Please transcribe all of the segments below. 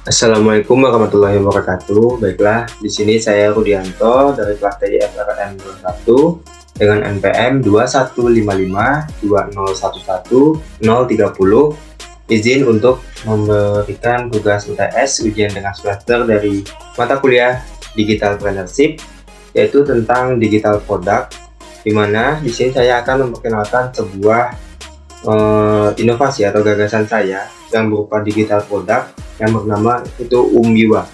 Assalamualaikum warahmatullahi wabarakatuh. Baiklah, di sini saya Rudianto dari kelas TIFRN 21 dengan NPM 215520110030. Izin untuk memberikan tugas UTS ujian tengah semester dari mata kuliah Digital Partnership, yaitu tentang digital product, di mana di sini saya akan memperkenalkan sebuah inovasi atau gagasan saya yang berupa digital product yang bernama itu Umbiwa.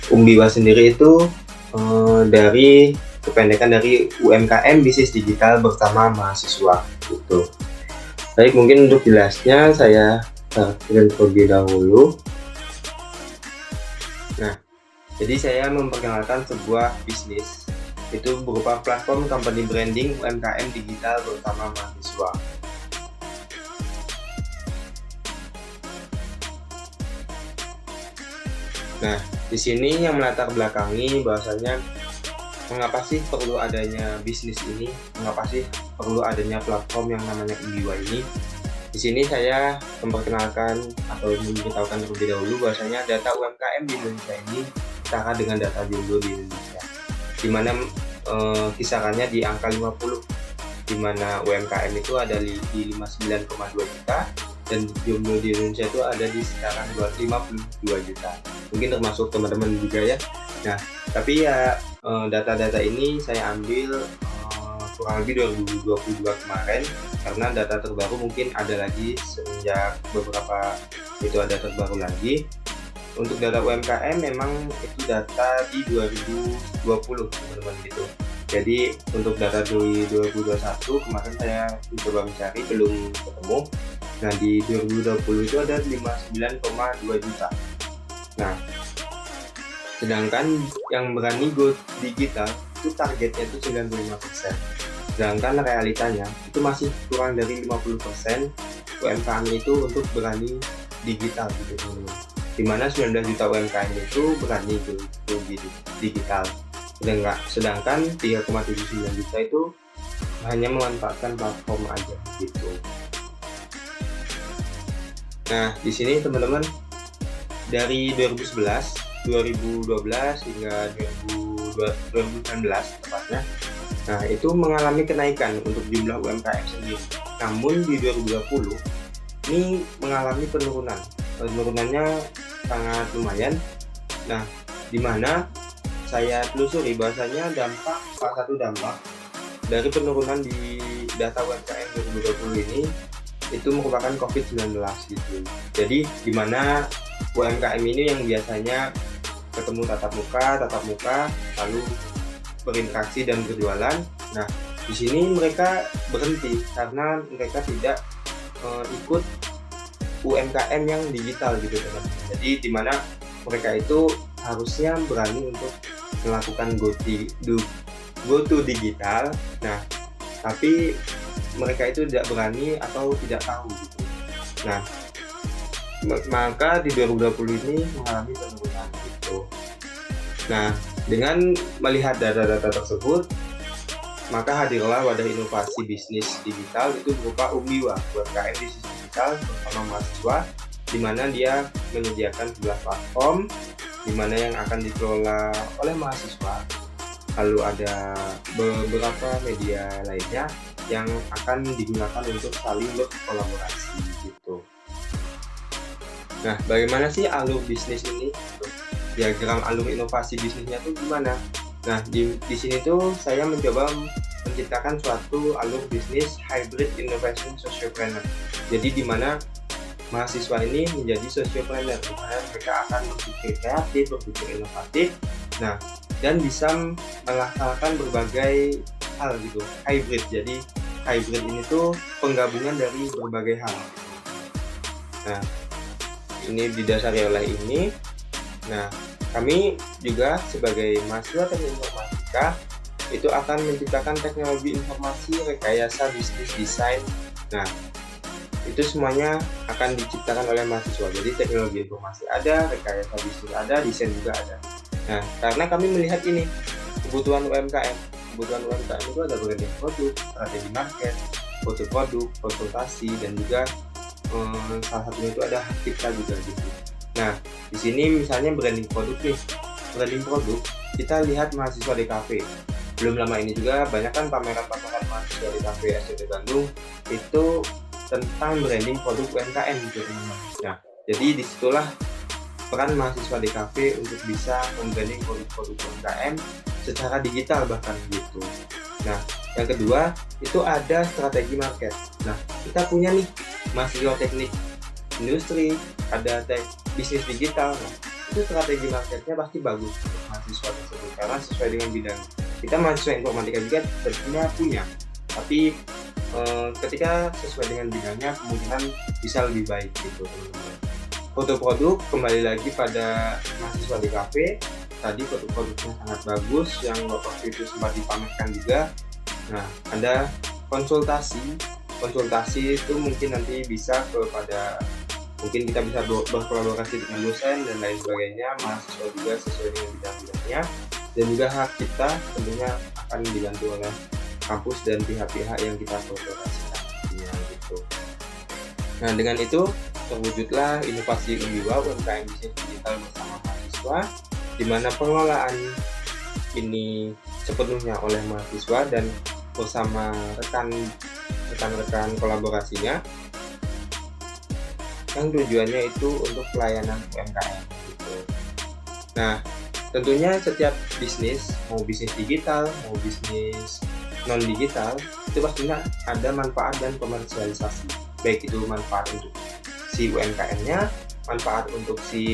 Umbiwa sendiri itu dari kependekan dari UMKM Bisnis Digital Bersama Mahasiswa gitu. Baik, mungkin untuk jelasnya saya terlebih dahulu. Nah, jadi saya memperkenalkan sebuah bisnis, itu berupa platform company branding UMKM digital bersama mahasiswa. Nah, di sini yang melatar belakangi bahwasanya mengapa sih perlu adanya bisnis ini, mengapa sih perlu adanya platform yang namanya Umbiwa ini. Di sini saya memperkenalkan atau memberitahukan terlebih dahulu bahwasanya data UMKM di Indonesia ini setara dengan data jomblo di Indonesia, di mana kisarannya di angka 50, di mana UMKM itu ada di 59,2 juta dan jomblo di Indonesia itu ada di sekitaran 52 juta. Mungkin termasuk teman-teman juga ya. Nah, tapi ya data-data ini saya ambil kurang lebih 2022 kemarin, karena data terbaru mungkin ada lagi semenjak beberapa itu ada terbaru lagi. Untuk data UMKM memang itu data di 2020 teman-teman gitu. Jadi untuk data di 2021 kemarin saya mencoba mencari, belum ketemu. Nah, di 2020 itu ada 59,2 juta. Nah, sedangkan yang berani go digital itu targetnya itu 95%. Sedangkan realitanya itu masih kurang dari 50% UMKM itu untuk berani digital gitu teman-teman. Dimana 19 juta UMKM itu berani go digital. Sedangkan 3,79 juta itu hanya memanfaatkan platform aja gitu. Nah, di sini teman-teman dari 2011, 2012 hingga 2019 tepatnya. Nah, itu mengalami kenaikan untuk jumlah UMKM sendiri. Namun di 2020 ini mengalami penurunan. Penurunannya sangat lumayan. Nah, di mana saya telusuri bahwasanya salah satu dampak dari penurunan di data UMKM 2020 ini itu merupakan COVID-19 gitu. Jadi di mana UMKM ini yang biasanya ketemu tatap muka, lalu berinteraksi dan berjualan. Nah, di sini mereka berhenti karena mereka tidak ikut UMKM yang digital gitu teman. Jadi di mana mereka itu harusnya berani untuk melakukan go to digital. Nah, tapi mereka itu tidak berani atau tidak tahu gitu. Nah, maka di 2020 ini mengalami penurunan gitu. Nah, dengan melihat data-data tersebut, maka hadirlah wadah inovasi bisnis digital itu berupa Umbiwa, UMKM bisnis digital bersama mahasiswa, di mana dia menyediakan sebuah platform di mana yang akan dikelola oleh mahasiswa. Lalu ada beberapa media lainnya yang akan digunakan untuk saling berkolaborasi gitu. Nah, bagaimana sih alur bisnis ini? Diagram alur inovasi bisnisnya tuh gimana? Nah, di sini tuh saya mencoba menciptakan suatu alur bisnis hybrid innovation sociopreneur. Jadi di mana mahasiswa ini menjadi sociopreneur, di mana mereka akan berpikir kreatif, berpikir inovatif. Nah, dan bisa melaksanakan berbagai hal gitu, hybrid. Jadi hybrid ini tuh penggabungan dari berbagai hal. Nah, ini didasari oleh ini. Nah, kami juga sebagai mahasiswa teknik informatika itu akan menciptakan teknologi informasi, rekayasa bisnis desain. Nah, itu semuanya akan diciptakan oleh mahasiswa. Jadi teknologi informasi ada, rekayasa bisnis ada, desain juga ada. Nah, karena kami melihat ini kebutuhan UMKM itu ada branding produk, strategi market, foto produk, konsultasi, dan juga salah satunya itu ada hak cipta juga gitu. Nah, di sini misalnya branding produk nih. Branding produk, kita lihat mahasiswa DKV. Belum lama ini juga banyak kan pameran-pameran mahasiswa DKV SCT Bandung itu tentang branding produk UMKM gitu teman-teman. Nah, jadi disitulah peran mahasiswa DKV untuk bisa membranding produk-produk UMKM secara digital bahkan gitu. Nah, yang kedua itu ada strategi market. Nah, kita punya nih mahasiswa teknik industri, ada bisnis digital. Nah, itu strategi marketnya pasti bagus untuk mahasiswa tersebut karena sesuai dengan bidang. Kita mahasiswa informatika juga tentunya punya, tapi ketika sesuai dengan bidangnya kemungkinan bisa lebih baik gitu teman-teman. Foto produk kembali lagi pada mahasiswa di kafe. Tadi produk-produknya sangat bagus yang waktu itu sempat dipamerkan juga. Nah, ada konsultasi itu mungkin nanti bisa mungkin kita bisa berkolaborasi dengan dosen dan lain sebagainya, mahasiswa juga sesuai dengan bidang-bidangnya, dan juga hak kita tentunya akan dibantu oleh kampus dan pihak-pihak yang kita kolaborasikan gitu. Nah, dengan itu terwujudlah inovasi Unbiwa UMKM Bisnis Digital bersama mahasiswa, di mana pengelolaan ini sepenuhnya oleh mahasiswa dan bersama rekan-rekan kolaborasinya, yang tujuannya itu untuk pelayanan UMKM gitu. Nah, tentunya setiap bisnis, mau bisnis digital, mau bisnis non digital, itu pastinya ada manfaat dan komersialisasi. Baik itu manfaat untuk si UMKM-nya, manfaat untuk si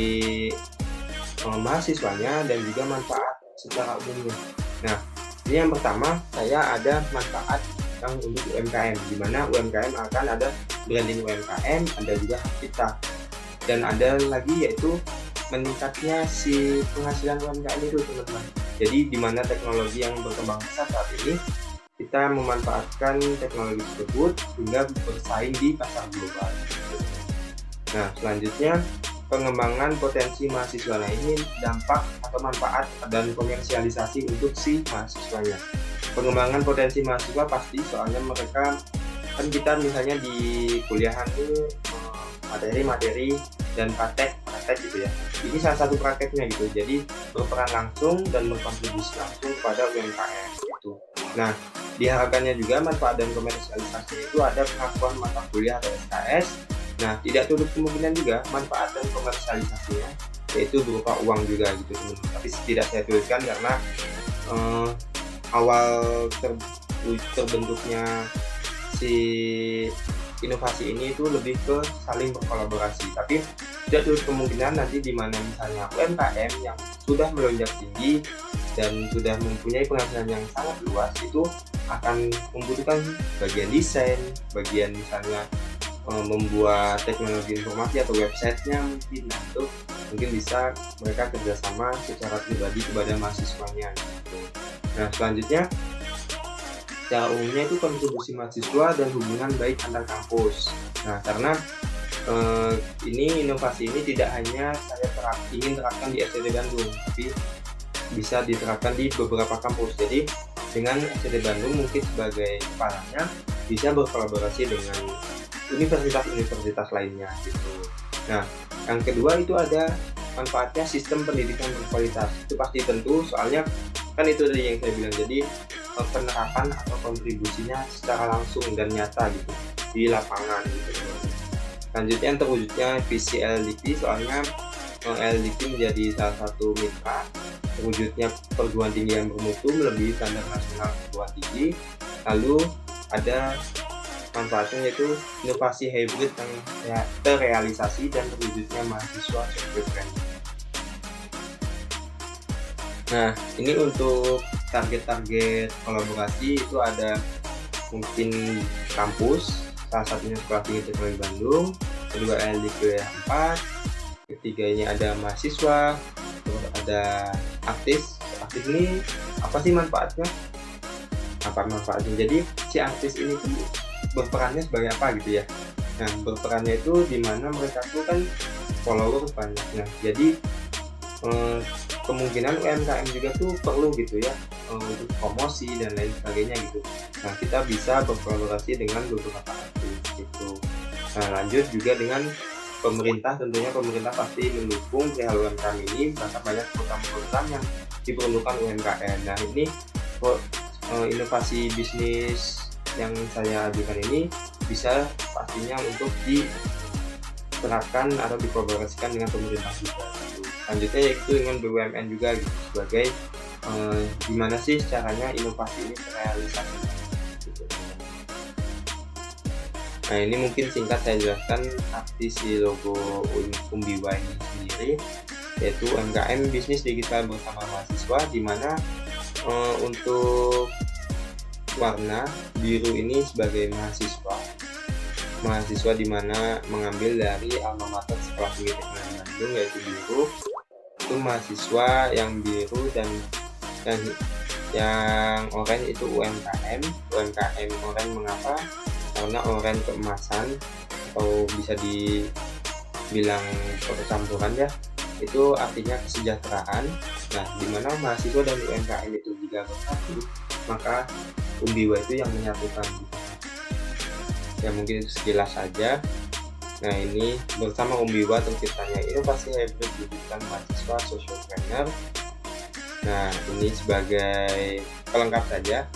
mahasiswanya, dan juga manfaat secara umumnya. Nah, ini yang pertama saya ada manfaat yang untuk UMKM, di mana UMKM akan ada branding UMKM, ada juga hak kita, dan ada lagi yaitu meningkatnya si penghasilan UMKM itu teman-teman. Jadi di mana teknologi yang berkembang pesat saat ini, kita memanfaatkan teknologi tersebut hingga bersaing di pasar global. Nah, selanjutnya pengembangan potensi mahasiswa lainnya, dampak atau manfaat dan komersialisasi untuk si mahasiswanya. Pengembangan potensi mahasiswa pasti, soalnya mereka kan, kita misalnya di kuliahan itu materi dan praktek gitu ya. Ini salah satu prakteknya gitu. Jadi berperan langsung dan berkontribusi langsung kepada UMKM gitu. Nah, diharapkannya juga manfaat dan komersialisasi itu ada pengakuan mata kuliah atau SKS. Nah, tidak tutup kemungkinan juga manfaat dan komersialisasinya yaitu berupa uang juga gitu teman-teman. Tapi tidak saya tuliskan karena awal terbentuknya si inovasi ini itu lebih ke saling berkolaborasi. Tapi tidak tutup kemungkinan nanti di mana misalnya UMKM yang sudah melonjak tinggi dan sudah mempunyai penghasilan yang sangat luas itu akan membutuhkan bagian desain, bagian misalnya membuat teknologi informasi atau websitenya mungkin. Nah, itu mungkin bisa mereka kerjasama secara pribadi kepada mahasiswanya gitu. Nah, selanjutnya secara umumnya itu kontribusi mahasiswa dan hubungan baik antar kampus. Nah, karena ini inovasi ini tidak hanya saya ingin terapkan di SCT Bandung, tapi bisa diterapkan di beberapa kampus. Jadi dengan SCT Bandung mungkin sebagai kepalanya bisa berkolaborasi dengan universitas-universitas lainnya gitu. Nah, yang kedua itu ada manfaatnya sistem pendidikan berkualitas. Itu pasti tentu, soalnya kan itu tadi yang saya bilang, jadi penerapan atau kontribusinya secara langsung dan nyata gitu di lapangan gitu. Selanjutnya terwujudnya visi LDP, soalnya LDP menjadi salah satu mitra terwujudnya perguruan tinggi yang bermutu melebihi standar nasional perguruan tinggi. Lalu ada manfaatnya yaitu inovasi hybrid yang terrealisasi dan terwujudnya mahasiswa software training. Nah, ini untuk target-target kolaborasi itu ada mungkin kampus, salah satunya Sekolah Tinggi Teknologi Bandung, kedua LDP 4, ketiga ini ada mahasiswa, terus ada artis. Artis ini apa sih manfaatnya? Jadi si artis ini tuh berperannya sebagai apa gitu ya. Nah, berperannya itu dimana mereka tuh kan follower banyak. Nah, jadi kemungkinan UMKM juga tuh perlu gitu ya untuk promosi dan lain sebagainya gitu. Nah, kita bisa berkolaborasi dengan beberapa artis gitu. Nah, lanjut juga dengan pemerintah, tentunya pemerintah pasti mendukung perihal UMKM ini, bahkan banyak program-program yang diperlukan UMKM. Nah ini inovasi bisnis yang saya ajukan ini bisa pastinya untuk diterapkan atau dikolaborasikan dengan pemerintah juga. Selanjutnya yaitu dengan BUMN juga gitu, sebagai gimana sih caranya inovasi ini terrealisasi gitu. Nah ini mungkin singkat saya jelaskan arti si logo Umbiwa ini sendiri, yaitu UMKM bisnis digital bersama mahasiswa, di mana untuk warna biru ini sebagai mahasiswa di mana mengambil dari alma mater Sekolah Tinggi Teknologi Bandung, yaitu biru. Itu mahasiswa yang biru, dan yang oranye itu UMKM oranye. Mengapa? Karena oranye keemasan, atau bisa dibilang percampuran ya, itu artinya kesejahteraan. Nah dimana mahasiswa dan UMKM itu jika bersatu, maka Umbiwa itu yang menyatukan. Ya mungkin itu sekilas saja. Nah ini bersama Umbiwa terciptanya inovasi hybrid digital mahasiswa socialpreneur. Nah ini sebagai pelengkap saja.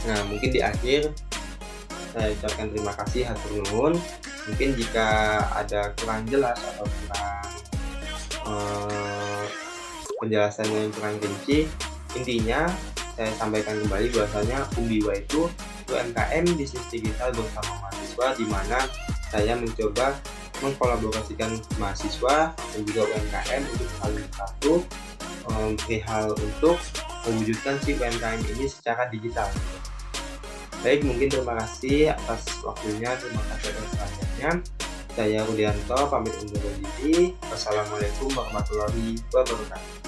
Nah mungkin di akhir saya ucapkan terima kasih, hatur nuhun. Mungkin jika ada kurang jelas atau kurang penjelasannya yang kurang rinci, intinya saya sampaikan kembali bahwasanya Umbiwa itu UMKM bisnis digital bersama mahasiswa, di mana saya mencoba mengkolaborasikan mahasiswa dan juga UMKM untuk saling bersatu perihal untuk mewujudkan si UMKM ini secara digital. Baik, mungkin terima kasih atas waktunya, terima kasih atas perhatiannya. Saya Rudianto pamit undur diri. Wassalamualaikum warahmatullahi wabarakatuh.